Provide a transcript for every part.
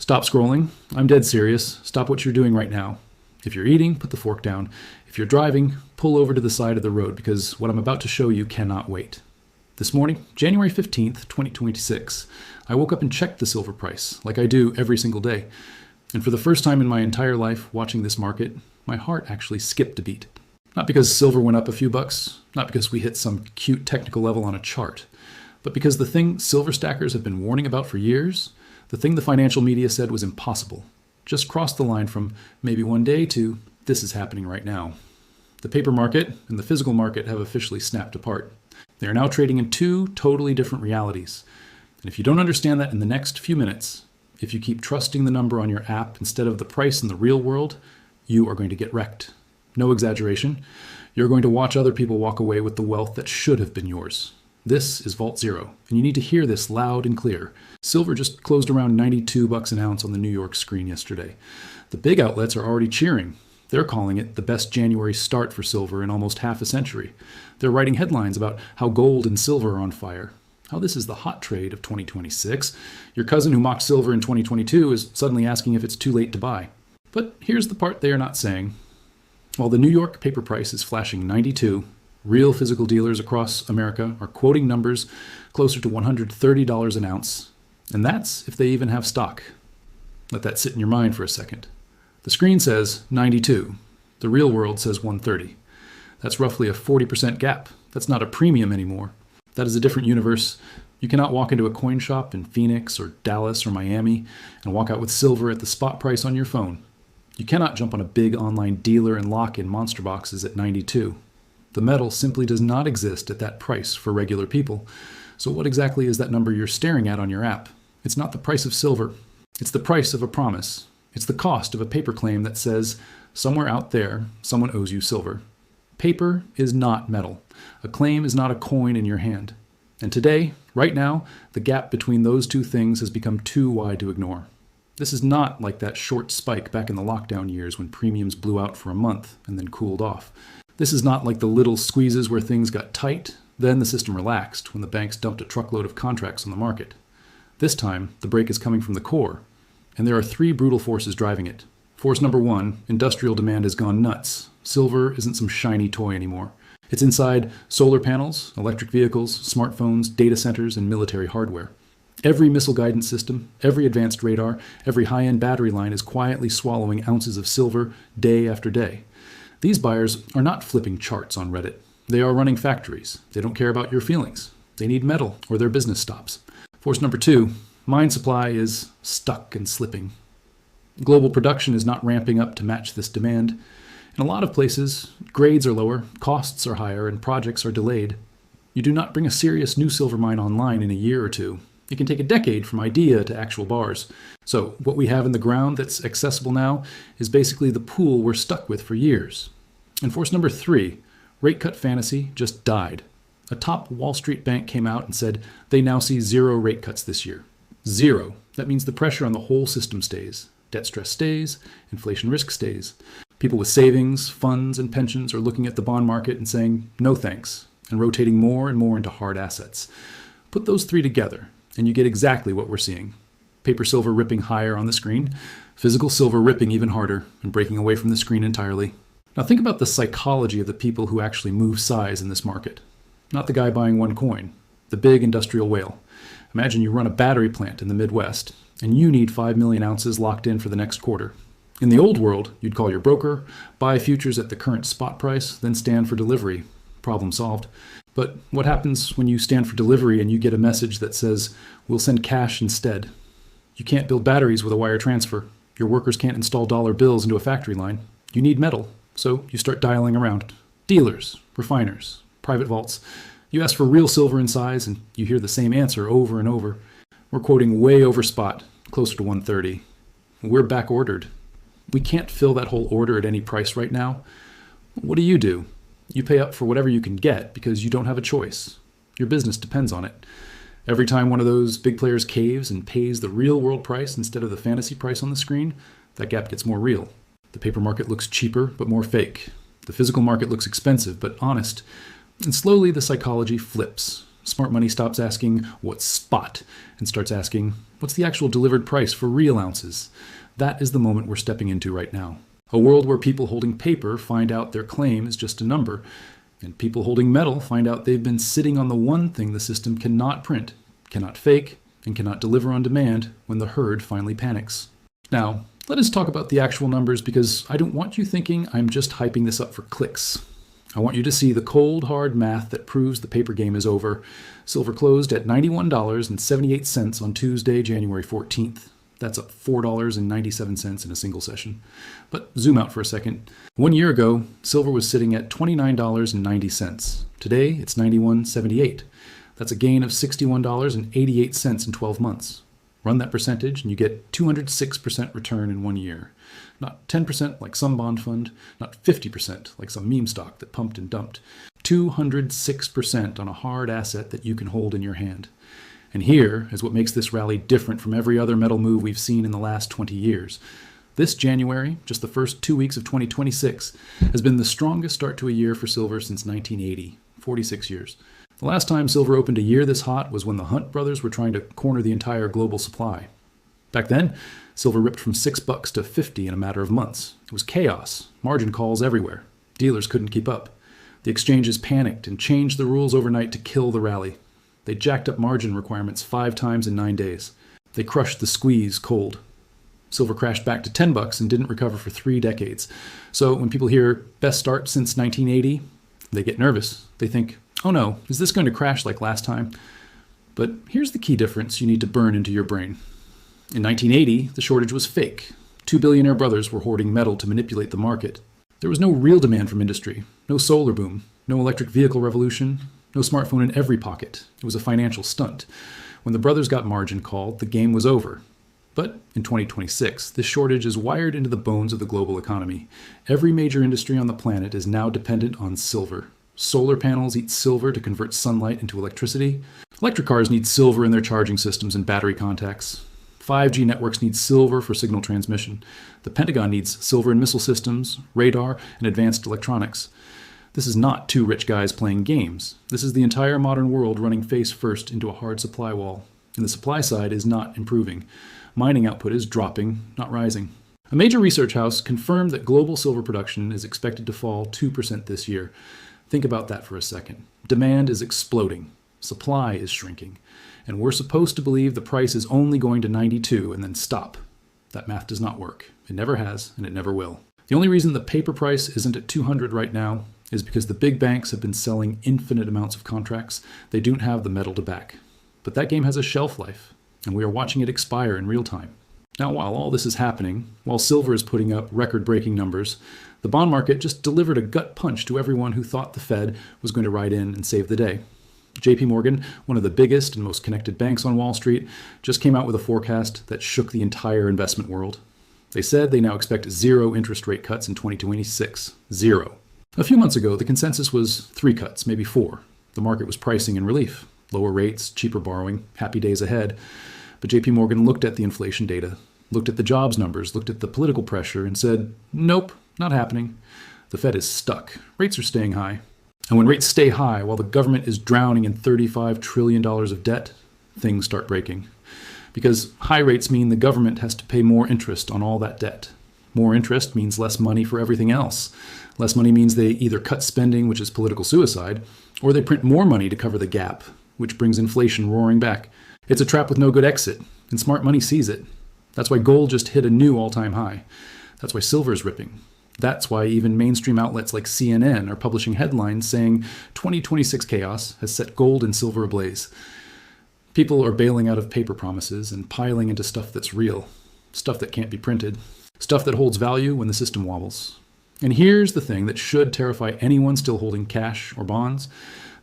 Stop scrolling. I'm dead serious. Stop what you're doing right now. If you're eating, put the fork down. If you're driving, pull over to the side of the road because what I'm about to show you cannot wait. This morning, January 15th, 2026, I woke up and checked the silver price, like I do every single day. And for the first time in my entire life watching this market, my heart actually skipped a beat. Not because silver went up a few bucks, not because we hit some cute technical level on a chart, but because the thing silver stackers have been warning about for years, the thing the financial media said was impossible, just crossed the line from maybe one day to this is happening right now. The paper market and the physical market have officially snapped apart. They are now trading in two totally different realities. And if you don't understand that in the next few minutes, if you keep trusting the number on your app instead of the price in the real world, you are going to get wrecked. No exaggeration. You're going to watch other people walk away with the wealth that should have been yours. This is Vault Zero, and you need to hear this loud and clear. Silver just closed around 92 bucks an ounce on the New York screen yesterday. The big outlets are already cheering. They're calling it the best January start for silver in almost half a century. They're writing headlines about how gold and silver are on fire, how this is the hot trade of 2026. Your cousin who mocked silver in 2022 is suddenly asking if it's too late to buy. But here's the part they are not saying. While the New York paper price is flashing 92, real physical dealers across America are quoting numbers closer to $130 an ounce, and that's if they even have stock. Let that sit in your mind for a second. The screen says 92. The real world says 130. That's roughly a 40% gap. That's not a premium anymore. That is a different universe. You cannot walk into a coin shop in Phoenix or Dallas or Miami and walk out with silver at the spot price on your phone. You cannot jump on a big online dealer and lock in monster boxes at 92. The metal simply does not exist at that price for regular people. So what exactly is that number you're staring at on your app? It's not the price of silver. It's the price of a promise. It's the cost of a paper claim that says, somewhere out there, someone owes you silver. Paper is not metal. A claim is not a coin in your hand. And today, right now, the gap between those two things has become too wide to ignore. This is not like that short spike back in the lockdown years when premiums blew out for a month and then cooled off. This is not like the little squeezes where things got tight, then the system relaxed when the banks dumped a truckload of contracts on the market. This time, the break is coming from the core. And there are three brutal forces driving it. Force number one, industrial demand has gone nuts. Silver isn't some shiny toy anymore. It's inside solar panels, electric vehicles, smartphones, data centers, and military hardware. Every missile guidance system, every advanced radar, every high-end battery line is quietly swallowing ounces of silver day after day. These buyers are not flipping charts on Reddit. They are running factories. They don't care about your feelings. They need metal or their business stops. Force number two, mine supply is stuck and slipping. Global production is not ramping up to match this demand. In a lot of places, grades are lower, costs are higher, and projects are delayed. You do not bring a serious new silver mine online in a year or two. It can take a decade from idea to actual bars. So what we have in the ground that's accessible now is basically the pool we're stuck with for years. And force number three, rate cut fantasy just died. A top Wall Street bank came out and said they now see 0 rate cuts this year. 0. That means the pressure on the whole system stays. Debt stress stays. Inflation risk stays. People with savings, funds, and pensions are looking at the bond market and saying, no thanks, and rotating more and more into hard assets. Put those three together, and you get exactly what we're seeing. Paper silver ripping higher on the screen, physical silver ripping even harder and breaking away from the screen entirely. Now think about the psychology of the people who actually move size in this market. Not the guy buying one coin, the big industrial whale. Imagine you run a battery plant in the Midwest, and you need 5 million ounces locked in for the next quarter. In the old world, you'd call your broker, buy futures at the current spot price, then stand for delivery. Problem solved. But what happens when you stand for delivery and you get a message that says, we'll send cash instead? You can't build batteries with a wire transfer. Your workers can't install dollar bills into a factory line. You need metal, so you start dialing around. Dealers, refiners, private vaults. You ask for real silver in size, and you hear the same answer over and over. We're quoting way over spot, closer to 130. We're back ordered. We can't fill that whole order at any price right now. What do? You pay up for whatever you can get because you don't have a choice. Your business depends on it. Every time one of those big players caves and pays the real world price instead of the fantasy price on the screen, that gap gets more real. The paper market looks cheaper but more fake. The physical market looks expensive but honest. And slowly the psychology flips. Smart money stops asking, what's spot? And starts asking, what's the actual delivered price for real ounces? That is the moment we're stepping into right now. A world where people holding paper find out their claim is just a number, and people holding metal find out they've been sitting on the one thing the system cannot print, cannot fake, and cannot deliver on demand when the herd finally panics. Now, let us talk about the actual numbers, because I don't want you thinking I'm just hyping this up for clicks. I want you to see the cold, hard math that proves the paper game is over. Silver closed at $91.78 on Tuesday, January 14th. That's up $4.97 in a single session. But zoom out for a second. 1 year ago, silver was sitting at $29.90. Today, it's $91.78. That's a gain of $61.88 in 12 months. Run that percentage and you get 206% return in 1 year. Not 10% like some bond fund, not 50% like some meme stock that pumped and dumped. 206% on a hard asset that you can hold in your hand. And here is what makes this rally different from every other metal move we've seen in the last 20 years. This January, just the first 2 weeks of 2026, has been the strongest start to a year for silver since 1980, 46 years. The last time silver opened a year this hot was when the Hunt brothers were trying to corner the entire global supply. Back then, silver ripped from $6 to $50 in a matter of months. It was chaos, margin calls everywhere. Dealers couldn't keep up. The exchanges panicked and changed the rules overnight to kill the rally. They jacked up margin requirements 5 times in 9 days. They crushed the squeeze cold. Silver crashed back to $10 and didn't recover for 3 decades. So when people hear best start since 1980, they get nervous. They think, oh no, is this going to crash like last time? But here's the key difference you need to burn into your brain. In 1980, the shortage was fake. 2 billionaire brothers were hoarding metal to manipulate the market. There was no real demand from industry, no solar boom, no electric vehicle revolution, no smartphone in every pocket. It was a financial stunt. When the brothers got margin called, the game was over. But in 2026, this shortage is wired into the bones of the global economy. Every major industry on the planet is now dependent on silver. Solar panels eat silver to convert sunlight into electricity. Electric cars need silver in their charging systems and battery contacts. 5G networks need silver for signal transmission. The Pentagon needs silver in missile systems, radar, and advanced electronics. This is not 2 rich guys playing games. This is the entire modern world running face first into a hard supply wall. And the supply side is not improving. Mining output is dropping, not rising. A major research house confirmed that global silver production is expected to fall 2% this year. Think about that for a second. Demand is exploding. Supply is shrinking. And we're supposed to believe the price is only going to 92 and then stop. That math does not work. It never has, and it never will. The only reason the paper price isn't at 200 right now is because the big banks have been selling infinite amounts of contracts. They don't have the metal to back. But that game has a shelf life, and we are watching it expire in real time. Now, while all this is happening, while silver is putting up record-breaking numbers, the bond market just delivered a gut punch to everyone who thought the Fed was going to ride in and save the day. JPMorgan, one of the biggest and most connected banks on Wall Street, just came out with a forecast that shook the entire investment world. They said they now expect 0 interest rate cuts in 2026. 0. A few months ago, the consensus was 3 cuts, maybe 4. The market was pricing in relief. Lower rates, cheaper borrowing, happy days ahead. But JPMorgan looked at the inflation data, looked at the jobs numbers, looked at the political pressure, and said, nope, not happening. The Fed is stuck. Rates are staying high. And when rates stay high while the government is drowning in $35 trillion of debt, things start breaking. Because high rates mean the government has to pay more interest on all that debt. More interest means less money for everything else. Less money means they either cut spending, which is political suicide, or they print more money to cover the gap, which brings inflation roaring back. It's a trap with no good exit, and smart money sees it. That's why gold just hit a new all-time high. That's why silver is ripping. That's why even mainstream outlets like CNN are publishing headlines saying 2026 chaos has set gold and silver ablaze. People are bailing out of paper promises and piling into stuff that's real, stuff that can't be printed, stuff that holds value when the system wobbles. And here's the thing that should terrify anyone still holding cash or bonds.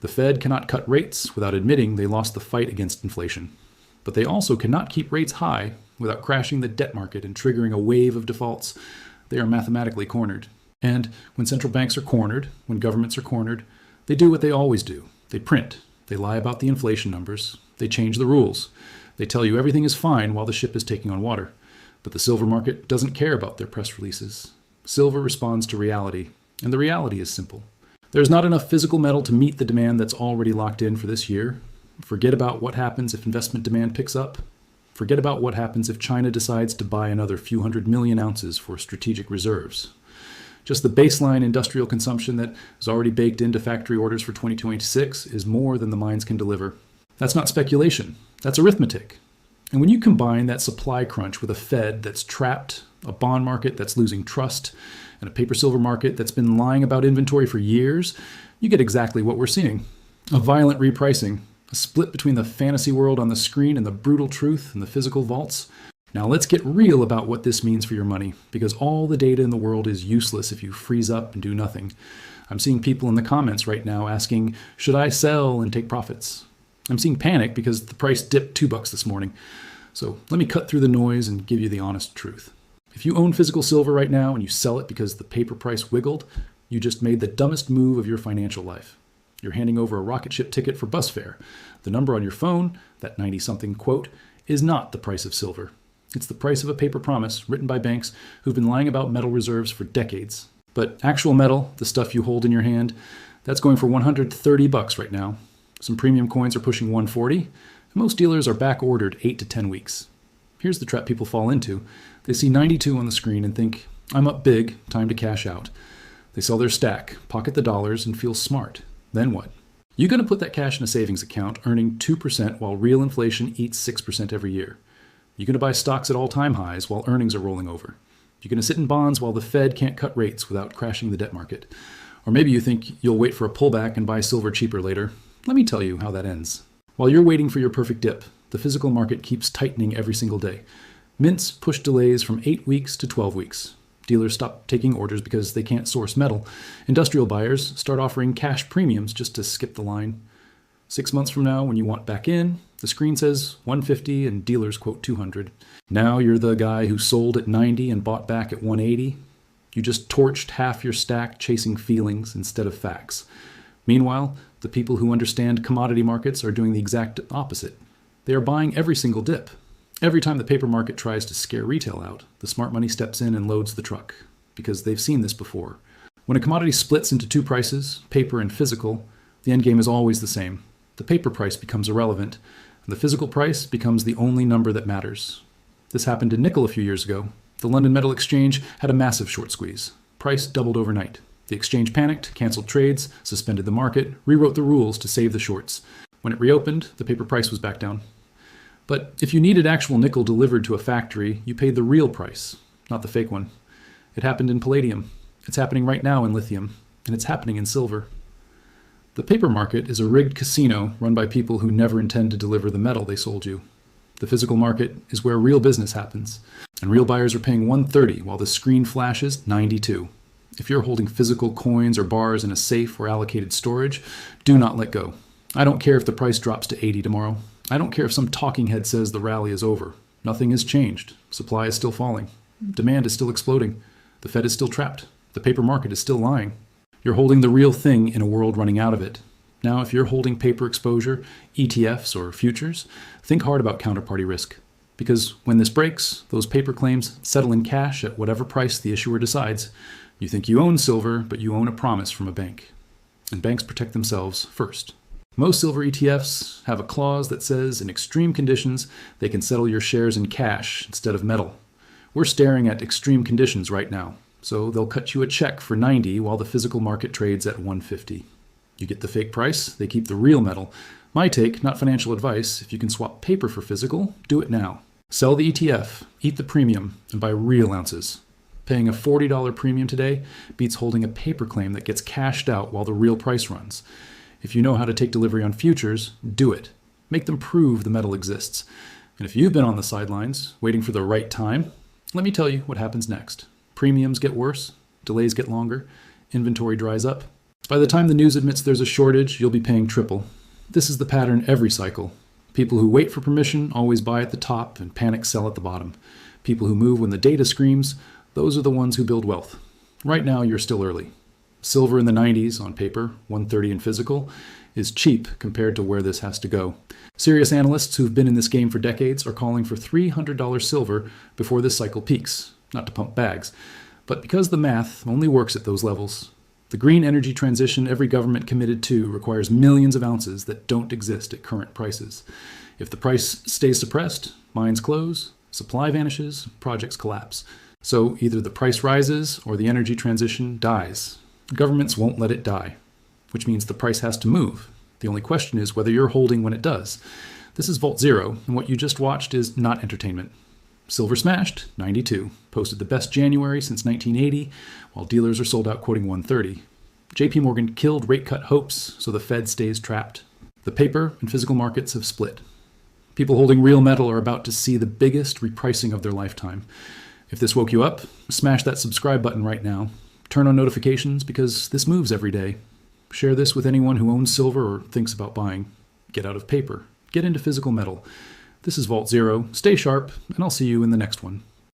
The Fed cannot cut rates without admitting they lost the fight against inflation. But they also cannot keep rates high without crashing the debt market and triggering a wave of defaults. They are mathematically cornered. And when central banks are cornered, when governments are cornered, they do what they always do. They print. They lie about the inflation numbers. They change the rules. They tell you everything is fine while the ship is taking on water. But the silver market doesn't care about their press releases. Silver responds to reality, and the reality is simple. There's not enough physical metal to meet the demand that's already locked in for this year, Forget about what happens if investment demand picks up. Forget about what happens if China decides to buy another few 100 million ounces for strategic reserves. Just the baseline industrial consumption that is already baked into factory orders for 2026 is more than the mines can deliver. That's not speculation. That's arithmetic. And when you combine that supply crunch with a Fed that's trapped, a bond market that's losing trust, and a paper-silver market that's been lying about inventory for years, you get exactly what we're seeing. A violent repricing, a split between the fantasy world on the screen and the brutal truth in the physical vaults. Now let's get real about what this means for your money, because all the data in the world is useless if you freeze up and do nothing. I'm seeing people in the comments right now asking, should I sell and take profits? I'm seeing panic because the price dipped $2 this morning. So let me cut through the noise and give you the honest truth. If you own physical silver right now and you sell it because the paper price wiggled, you just made the dumbest move of your financial life. You're handing over a rocket ship ticket for bus fare. The number on your phone, that 90-something quote, is not the price of silver. It's the price of a paper promise written by banks who've been lying about metal reserves for decades. But actual metal, the stuff you hold in your hand, that's going for $130 right now. Some premium coins are pushing $140, and most dealers are back ordered 8 to 10 weeks. Here's the trap people fall into. They see 92 on the screen and think, I'm up big, time to cash out. They sell their stack, pocket the dollars, and feel smart. Then what? You're going to put that cash in a savings account earning 2% while real inflation eats 6% every year. You're going to buy stocks at all-time highs while earnings are rolling over. You're going to sit in bonds while the Fed can't cut rates without crashing the debt market. Or maybe you think you'll wait for a pullback and buy silver cheaper later. Let me tell you how that ends. While you're waiting for your perfect dip, the physical market keeps tightening every single day. Mints push delays from 8 weeks to 12 weeks. Dealers stop taking orders because they can't source metal. Industrial buyers start offering cash premiums just to skip the line. 6 months from now, when you want back in, the screen says 150 and dealers quote 200. Now you're the guy who sold at 90 and bought back at 180. You just torched half your stack chasing feelings instead of facts. Meanwhile, the people who understand commodity markets are doing the exact opposite. They are buying every single dip. Every time the paper market tries to scare retail out, the smart money steps in and loads the truck, because they've seen this before. When a commodity splits into two prices, paper and physical, the end game is always the same. The paper price becomes irrelevant, and the physical price becomes the only number that matters. This happened to nickel a few years ago. The London Metal Exchange had a massive short squeeze. Price doubled overnight. The exchange panicked, canceled trades, suspended the market, rewrote the rules to save the shorts. When it reopened, the paper price was back down. But if you needed actual nickel delivered to a factory, you paid the real price, not the fake one. It happened in palladium. It's happening right now in lithium. And it's happening in silver. The paper market is a rigged casino run by people who never intend to deliver the metal they sold you. The physical market is where real business happens. And real buyers are paying $130 while the screen flashes $92. If you're holding physical coins or bars in a safe or allocated storage, do not let go. I don't care if the price drops to 80 tomorrow. I don't care if some talking head says the rally is over. Nothing has changed. Supply is still falling. Demand is still exploding. The Fed is still trapped. The paper market is still lying. You're holding the real thing in a world running out of it. Now, if you're holding paper exposure, ETFs, or futures, think hard about counterparty risk. Because when this breaks, those paper claims settle in cash at whatever price the issuer decides. You think you own silver, but you own a promise from a bank. And banks protect themselves first. Most silver ETFs have a clause that says in extreme conditions, they can settle your shares in cash instead of metal. We're staring at extreme conditions right now. So they'll cut you a check for 90 while the physical market trades at 150. You get the fake price, they keep the real metal. My take, not financial advice, if you can swap paper for physical, do it now. Sell the ETF, eat the premium, and buy real ounces. Paying a $40 premium today beats holding a paper claim that gets cashed out while the real price runs. If you know how to take delivery on futures, do it. Make them prove the metal exists. And if you've been on the sidelines, waiting for the right time, let me tell you what happens next. Premiums get worse, delays get longer, inventory dries up. By the time the news admits there's a shortage, you'll be paying triple. This is the pattern every cycle. People who wait for permission always buy at the top and panic sell at the bottom. People who move when the data screams, those are the ones who build wealth. Right now, you're still early. Silver in the 90s on paper, 130 in physical, is cheap compared to where this has to go. Serious analysts who've been in this game for decades are calling for $300 silver before this cycle peaks, not to pump bags, but because the math only works at those levels. The green energy transition every government committed to requires millions of ounces that don't exist at current prices. If the price stays suppressed, mines close, supply vanishes, projects collapse. So either the price rises or the energy transition dies. Governments won't let it die, which means the price has to move. The only question is whether you're holding when it does. This is Vault Zero, and what you just watched is not entertainment. Silver smashed, 92, posted the best January since 1980, while dealers are sold out quoting 130. JPMorgan killed rate cut hopes, so the Fed stays trapped. The paper and physical markets have split. People holding real metal are about to see the biggest repricing of their lifetime. If this woke you up, smash that subscribe button right now. Turn on notifications because this moves every day. Share this with anyone who owns silver or thinks about buying. Get out of paper. Get into physical metal. This is Vault Zero. Stay sharp, and I'll see you in the next one.